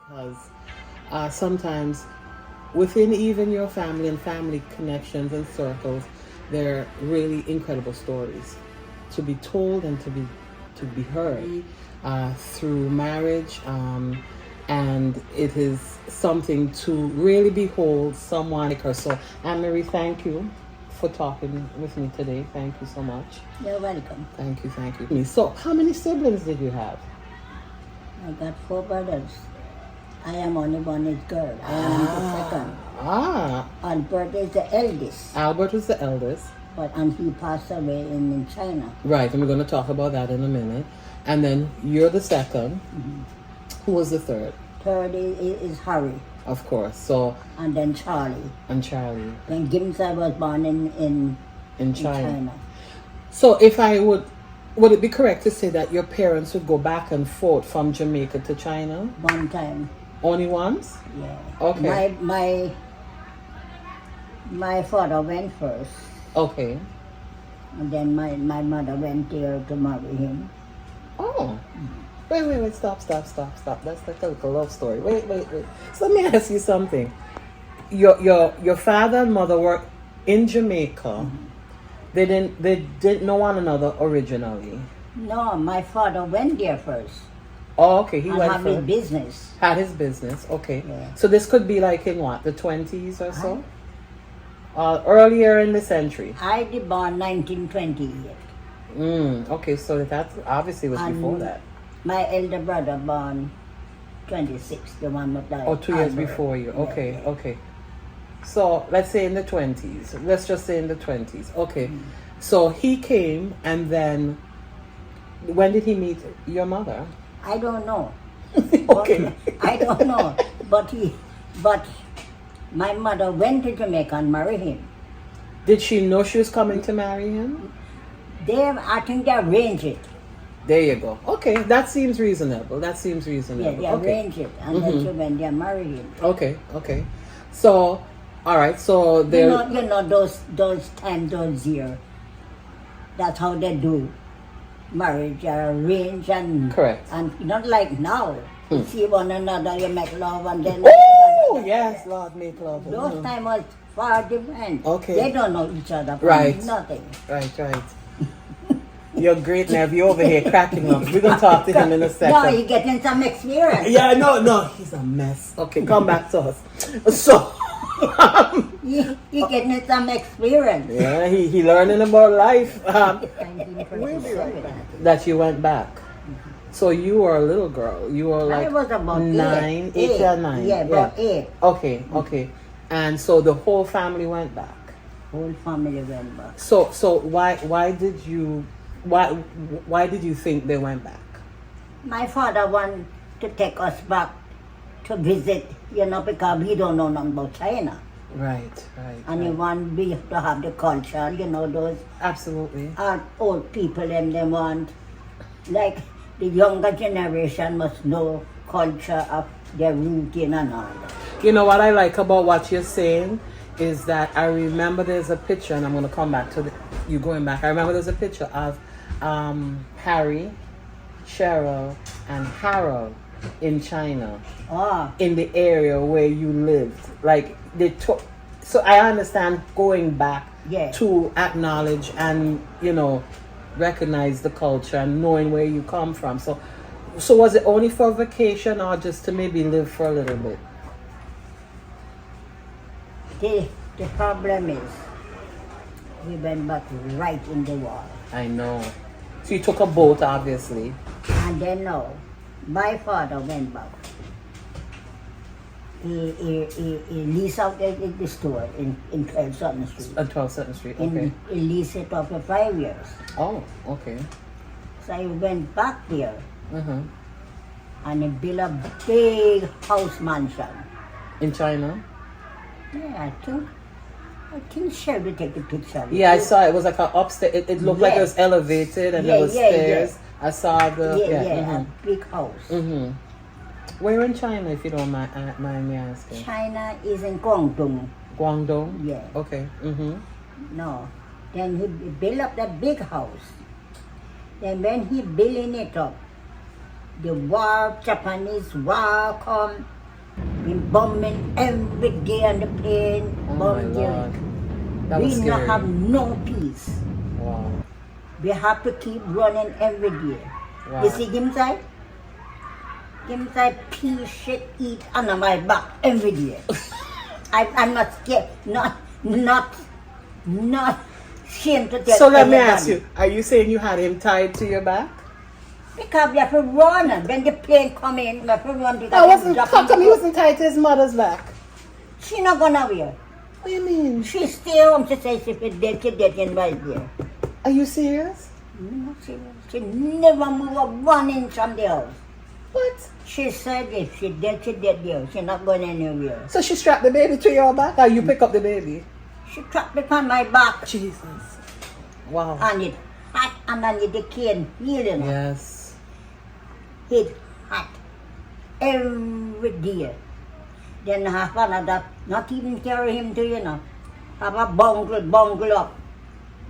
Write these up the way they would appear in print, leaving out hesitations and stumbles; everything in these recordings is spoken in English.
because sometimes within even your family and family connections and circles, there are really incredible stories to be told and to be heard through marriage, and it is something to really behold someone like her. So, Aunt Marie, thank you for talking with me today. Thank you so much. You're welcome. Thank you. So, how many siblings did you have? I got 4 brothers. I am only one is girl. I am the second. Albert is the eldest. Albert was the eldest. But he passed away in China. Right, and we're going to talk about that in a minute. And then you're the second. Mm-hmm. Who was the third? Third is Harry. Of course. So. And then Charlie. And Charlie. Then Gimsa was born in China. So if I would it be correct to say that your parents would go back and forth from Jamaica to China? One time. Only once? Yeah. Okay. My father went first. Okay. And then my mother went there to marry him. Oh. Wait, stop. That's like a little love story. Wait. So let me ask you something. Your father and mother were in Jamaica. Mm-hmm. They didn't know one another originally. No, my father went there first. Oh, okay. He went had his business. Had his business. Okay. Yeah. So this could be like in what, the 20s or so? Earlier in the century. I was born 1928. Okay, so that obviously was before that. My elder brother born 26, the one that died. Oh, 2 years before you. Okay, yeah. Okay. So let's say in the 20s. Let's just say in the 20s. Okay. So he came, and then when did he meet your mother? I don't know. Okay. I don't know. But my mother went to Jamaica and married him. Did she know she was coming to marry him? I think they arranged it. There you go. Okay, that seems reasonable. Yeah, they arranged it, and then she went there and married him. Okay. So, all right. So there. You know those times, those years. That's how they do marriage, arranged and correct. And not like now. You see one another, you make love, and then. Oh yes, Lord, make love. Those times was far different. Okay. They don't know each other. Right. Nothing. Right. Your great nephew over here cracking up. We're gonna talk to him in a second. No, he's getting some experience. Yeah, no, he's a mess. Okay, come back to us. So he getting some experience. Yeah, he learning about life. We'll be right back. That you went back. So you were a little girl. You were like I was about 8 or 9. Yeah, about 8. Okay. And so the whole family went back. Whole family went back. So why did you think they went back? My father wanted to take us back to visit, because he don't know nothing about China. Right. And he want to have the culture, those absolutely old people they want, like the younger generation must know culture of their routine and all that. You know what I like about what you're saying is that I remember there's a picture, and I'm going to come back to you going back. I remember there's a picture of Harry, Cheryl, and Harold in China, in the area where you lived. Like they took. So I understand going back to acknowledge and recognize the culture and knowing where you come from. So was it only for vacation or just to maybe live for a little bit? The problem is we went back right in the war. I know. So you took a boat, obviously. And then my father went back. He leased out the store in 12 Sutton Street. On 12 Sutton Street, okay. He leased it out for 5 years. Oh, okay. So I went back there. Mm-hmm. And he built a big house mansion. In China? Yeah, I think Shelby take the picture. Yeah, I saw it. It was like an upstairs. It looked like it was elevated and there was stairs. Yeah. I saw the... a big house. Mm-hmm. Where in China, if you don't mind me asking? China is in Guangdong. Guangdong? Yeah. Okay. Mm-hmm. No. Then he built up that big house. Then when he building it up, the Japanese war come Been bombing every day on the plane. Oh my Lord. That was We scary. not have no peace. Wow. We have to keep running every day. Wow. You see him side? Him side pea shit eat under my back every day. I'm not scared, not ashamed to tell So let me everybody. ask you, are you saying you had him tied to your back? Because we have to run. When the plane come in, we have to run. How come he wasn't tied to his mother's back? She not gonna wear. What do you mean? She stay home. She says if it's dead, she dead in right there. Are you serious? No, she never move up 1 inch from the house. What? She said if she dead there. She not going anywhere. So she strapped the baby to your back, or you pick up the baby? She trapped it on my back. Jesus. Wow. And it hot underneath the cane healing. Yes. It hot every day. Then have another, not even carry him to, have a bungle up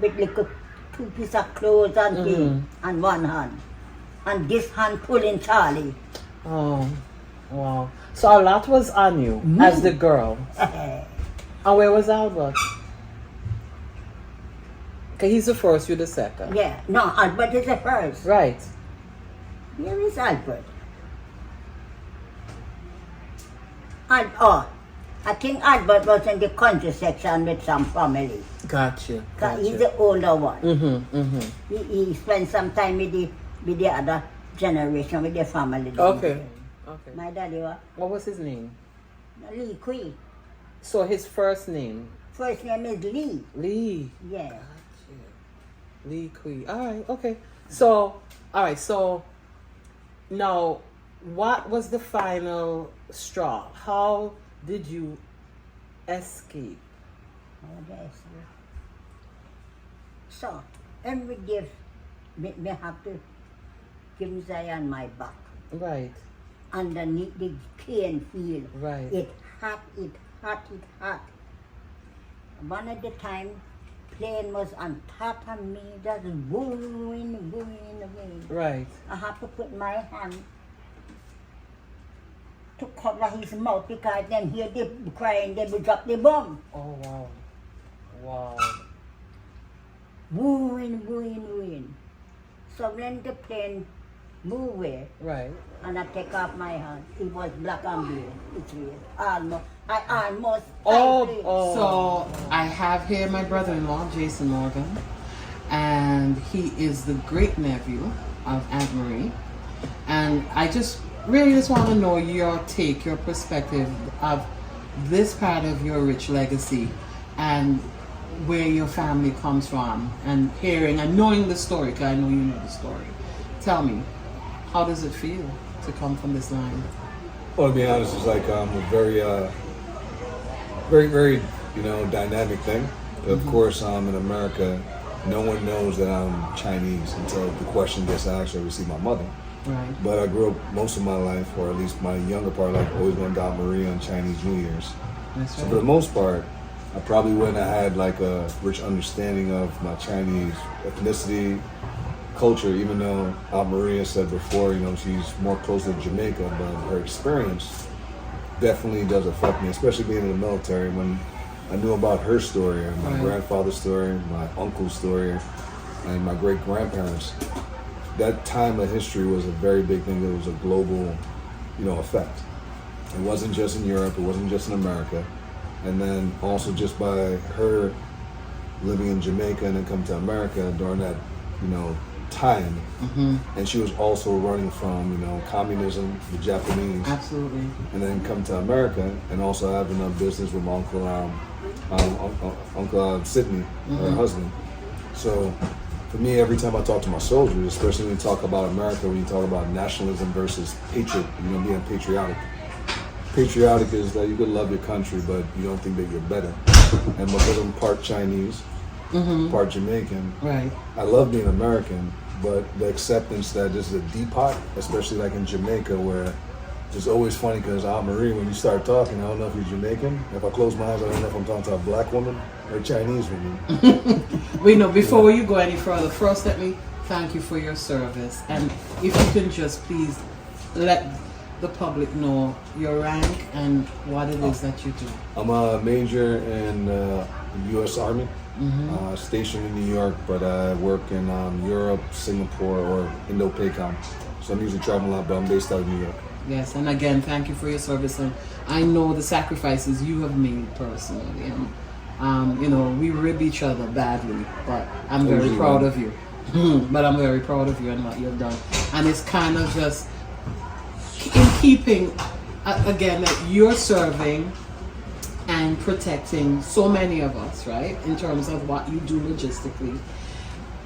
with little 2 pieces of clothes and thing and 1 hand. And this hand pulling Charlie. Oh, wow. So a lot was on you as the girl. And where was Albert? Okay, he's the first, you're the second. Yeah, no, Albert is the first. Right. Where is Albert? I think Albert was in the country section with some family. Gotcha. He's the older one. Mm-hmm. He spent some time with the other generation, with the family. Okay. My daddy was What was his name? Lee Kui. So his first name? First name is Lee. Lee. Yeah. Gotcha. Lee Kui. All right. Okay. So, all right. So, now, what was the final straw? How did you escape? So, every day, me have to give Zion my back. Right. Underneath the cane field. Right. It hot. One of the time, plane was on top of me, just going. Right. I have to put my hand to cover his mouth because then hear the crying, they will drop the bomb. Oh, wow. Wow. Going. So when the plane moved away, Right. and I take off my hand, it was black and blue. It's weird. I almost. So I have here my brother-in-law, Jason Morgan, and he is the great nephew of Aunt Marie. And I just want to know your take, your perspective of this part of your rich legacy and where your family comes from, and hearing and knowing the story, because I know you know the story. Tell me, how does it feel to come from this line? Well, to be honest, it's like a very, dynamic thing. Of course, in America, no one knows that I'm Chinese until the question gets asked or we see my mother. Right. But I grew up most of my life, or at least my younger part, like always going to Aunt Marie on Chinese New Year's. That's So right. for the most part, I probably wouldn't have had like a rich understanding of my Chinese ethnicity, culture, even though Aunt Maria said before, she's more close to Jamaica, but her experience definitely does affect me, especially being in the military. When I knew about her story, and my grandfather's story, my uncle's story, and my great-grandparents, that time of history was a very big thing. It was a global, effect. It wasn't just in Europe, it wasn't just in America. And then also just by her living in Jamaica and then come to America during that, time. And she was also running from, communism, the Japanese. Absolutely. And then come to America and also having a business with my Uncle Sydney, her husband. So for me, every time I talk to my soldiers, especially when you talk about America, when you talk about nationalism versus being patriotic. Patriotic is that you could love your country, but you don't think that you're better. And because I'm part Chinese, part Jamaican, Right. I love being American, but the acceptance that this is a deep pot, especially like in Jamaica, where it's always funny because Aunt Marie, when you start talking, I don't know if you're Jamaican. If I close my eyes, I don't know if I'm talking to a black woman or a Chinese woman. We know, before you go any further, first let me thank you for your service. And if you can just please let the public know your rank and what it is that you do. I'm a major in the U.S. Army, stationed in New York, but I work in Europe, Singapore, or Indo-PACOM. So I'm usually traveling a lot, but I'm based out of New York. Yes, and again, thank you for your service, and I know the sacrifices you have made personally, and you know, we rib each other badly, but I'm very proud of you. But I'm very proud of you and what you've done, and it's kind of just in keeping, again, that you're serving and protecting so many of us, right, in terms of what you do logistically.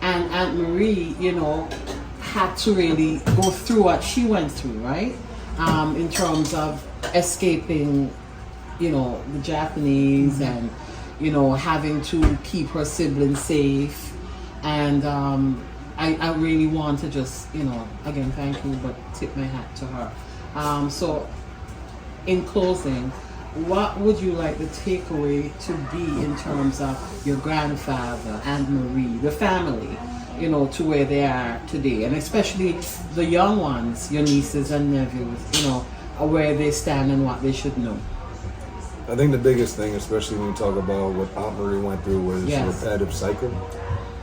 And Aunt Marie, you know, had to really go through what she went through, right? In terms of escaping, you know, the Japanese and, you know, having to keep her siblings safe. And I really want to just, you know, again, thank you, but tip my hat to her. So, in closing, what would you like the takeaway to be in terms of your grandfather, Aunt Marie, the family, you know, to where they are today, and especially the young ones, your nieces and nephews, you know, where they stand and what they should know? I think the biggest thing, especially when you talk about what Aunt Marie went through, was a repetitive cycle.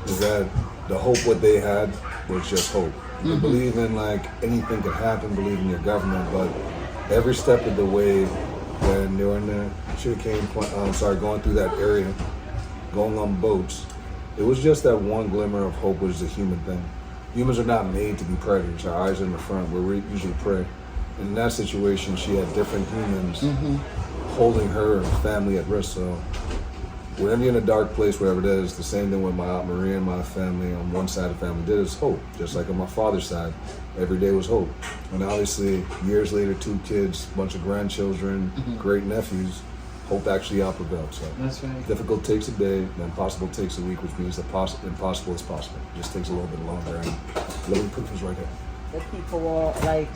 Is that the hope what they had was just hope. They believe in like anything could happen, believe in your government, but every step of the way when they were in the sugarcane, going through that area, going on boats, it was just that one glimmer of hope was a human thing. Humans are not made to be predators. Our eyes are in the front where we usually prey. And in that situation, she had different humans holding her family at risk. So whenever you're in a dark place, wherever it is, the same thing with my Aunt Marie and my family on one side of the family did is hope. Just like on my father's side, every day was hope. And obviously, years later, 2 kids, bunch of grandchildren, great nephews, hope actually outprevailed. So that's right. Difficult takes a day, the impossible takes a week, which means the impossible is possible. It just takes a little bit longer. And living proof is right here. The people were like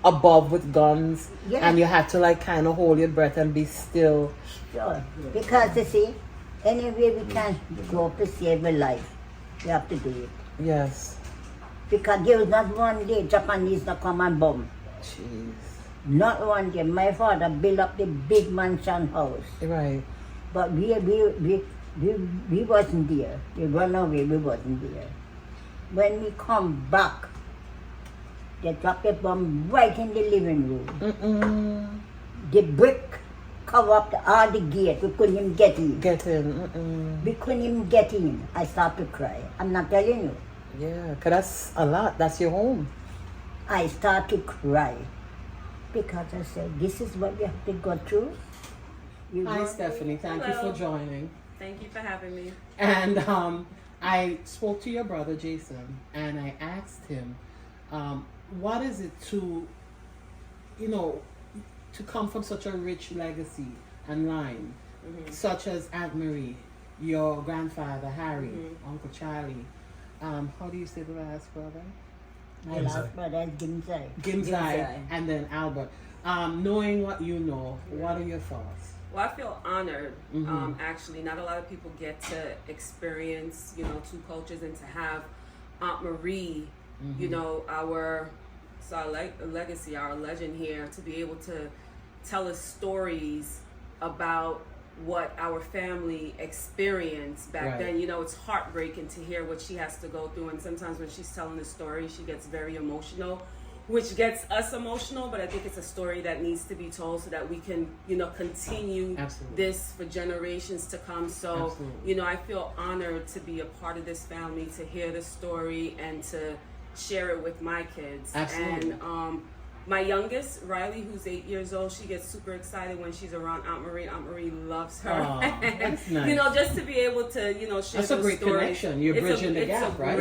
above with guns, and you had to like kind of hold your breath and be still. Sure. Because you see, any way we can go to save a life, we have to do it. Yes. Because there was not one day Japanese not come and bomb. Jeez. Not one day. My father built up the big mansion house. Right. But we wasn't there. We run away, we wasn't there. When we come back, they dropped a bomb right in the living room. The brick cover up all the gate. We couldn't even get in. We couldn't even get in. I started to cry. I'm not telling you. Yeah, because that's a lot. That's your home. I started to cry. Because I said, this is what we have to go through. Hi, Stephanie. Thank you for joining. Thank you for having me. And I spoke to your brother, Jason, and I asked him, what is it to, you know, to come from such a rich legacy and line, such as Aunt Marie, your grandfather, Harry, Uncle Charlie. How do you say the last brother? My last brother is Gimzai, and then Albert. Knowing what you know, what are your thoughts? Well, I feel honored. Actually, not a lot of people get to experience, you know, 2 cultures, and to have Aunt Marie, you know, our legacy, our legend here, to be able to tell us stories about what our family experienced back then. You know, it's heartbreaking to hear what she has to go through, and sometimes when she's telling the story, she gets very emotional, which gets us emotional, but I think it's a story that needs to be told so that we can, you know, continue this for generations to come. So, you know, I feel honored to be a part of this family, to hear the story and to share it with my kids. And my youngest, Riley, who's 8 years old, she gets super excited when she's around Aunt Marie. Aunt Marie loves her. Oh, that's nice. You know, just to be able to, you know, share that's a great stories. connection. You're bridging the gap, right?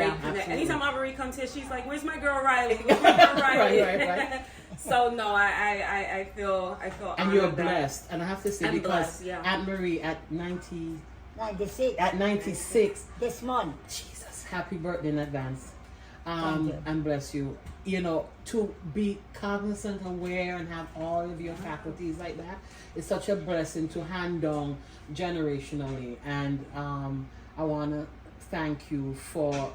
Anytime Aunt Marie comes here, she's like, "Where's my girl Riley? Where's my girl Riley?" right. So no, I feel and you're blessed, and I have to say, I'm because blessed, Aunt Marie at 96 this month. Jesus, happy birthday in advance. And bless you. You know, to be cognizant, aware, and have all of your faculties like that is such a blessing to hand down generationally. And I want to thank you for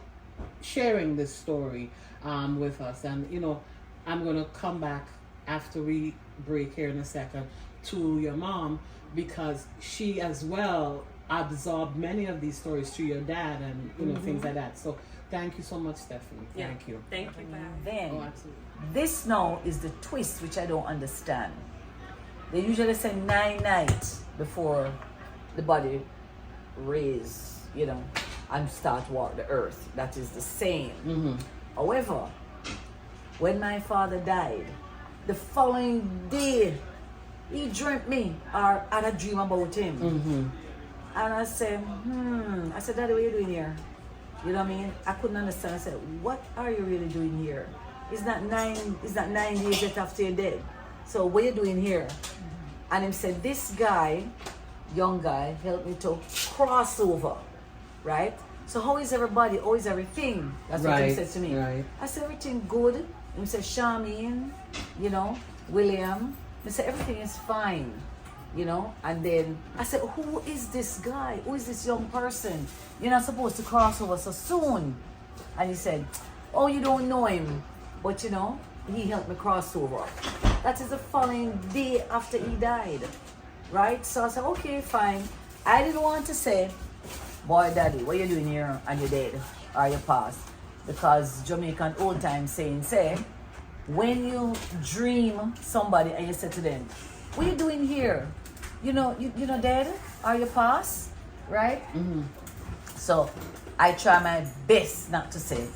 sharing this story with us. And, you know, I'm going to come back after we break here in a second to your mom, because she as well absorbed many of these stories through your dad and things like that. So thank you so much, Stephanie. Yeah. Thank you. Thank you for having me. Then, Oh, absolutely. this now is the twist which I don't understand. They usually say 9 nights before the body raise, and start walk the earth. That is the same. However, when my father died, the following day, he dreamt me or had a dream about him. And I said, I said, Daddy, what are you doing here? You know what I mean? I couldn't understand. I said, what are you really doing here? It's not 9 days yet after you're dead. So what are you doing here? And he said, this guy, young guy, helped me to cross over, right? So how is everybody? How is everything? That's what he said to me. Right. I said, everything good. And he said, Charmaine, William. He said, everything is fine, And then I said, who is this guy? Who is this young person? You're not supposed to cross over so soon. And he said, oh, you don't know him. But, he helped me cross over. That is the following day after he died, right? So I said, okay, fine. I didn't want to say, boy, Daddy, what are you doing here and you're dead or you passed? Because Jamaican old time saying, say, when you dream somebody and you say to them, what are you doing here? You dead or you passed, right? So I try my best not to say,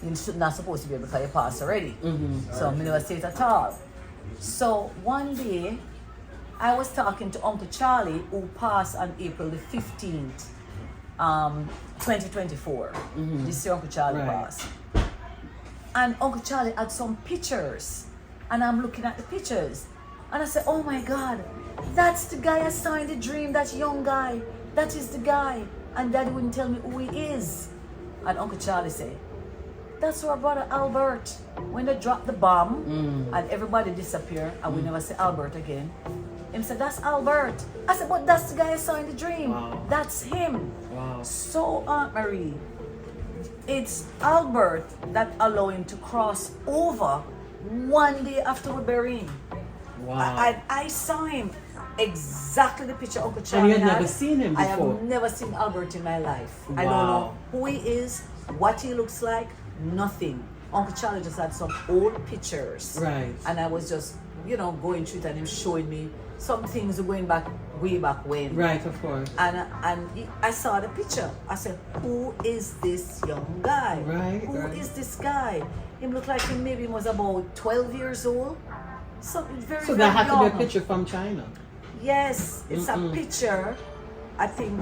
you're not supposed to be able to because you passed already. So I never say it at all. So one day, I was talking to Uncle Charlie, who passed on April the 15th, 2024. This year Uncle Charlie passed. And Uncle Charlie had some pictures. And I'm looking at the pictures. And I said, oh my God, that's the guy I saw in the dream, that young guy. That is the guy. And Daddy wouldn't tell me who he is. And Uncle Charlie said, that's our brother Albert. When they dropped the bomb and everybody disappeared and we never see Albert again. He said, that's Albert. I said, but that's the guy I saw in the dream. Wow. That's him. Wow. So, Aunt Marie, it's Albert that allowed him to cross over one day after we buried him. Wow. I saw him. Exactly the picture Uncle Charlie And you had had. never seen him before? I have never seen Albert in my life. I don't Wow. know who he is, what he looks like, nothing. Uncle Charlie just had some old pictures. Right. And I was just, going through it and him showing me some things going back, way back when. Right, of course. And I saw the picture. I said, who is this young guy? Right, Who right. is this guy? Him looked like him maybe was about 12 years old. So very, So very that had to young. be a picture from China. Yes, it's a picture. I think,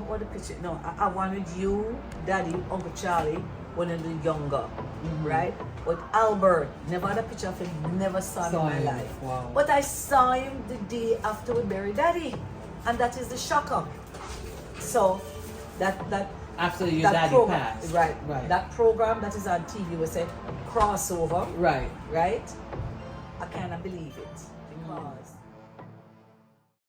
what the picture? No, I wanted you, Daddy, Uncle Charlie, when they were younger, right? But Albert, never had a picture of him, never saw him in my life. Wow. But I saw him the day after we buried Daddy, and that is the shocker. So, that After your that daddy program, passed. right? Right. That program that is on TV was a crossover, Right. right? I cannot believe it because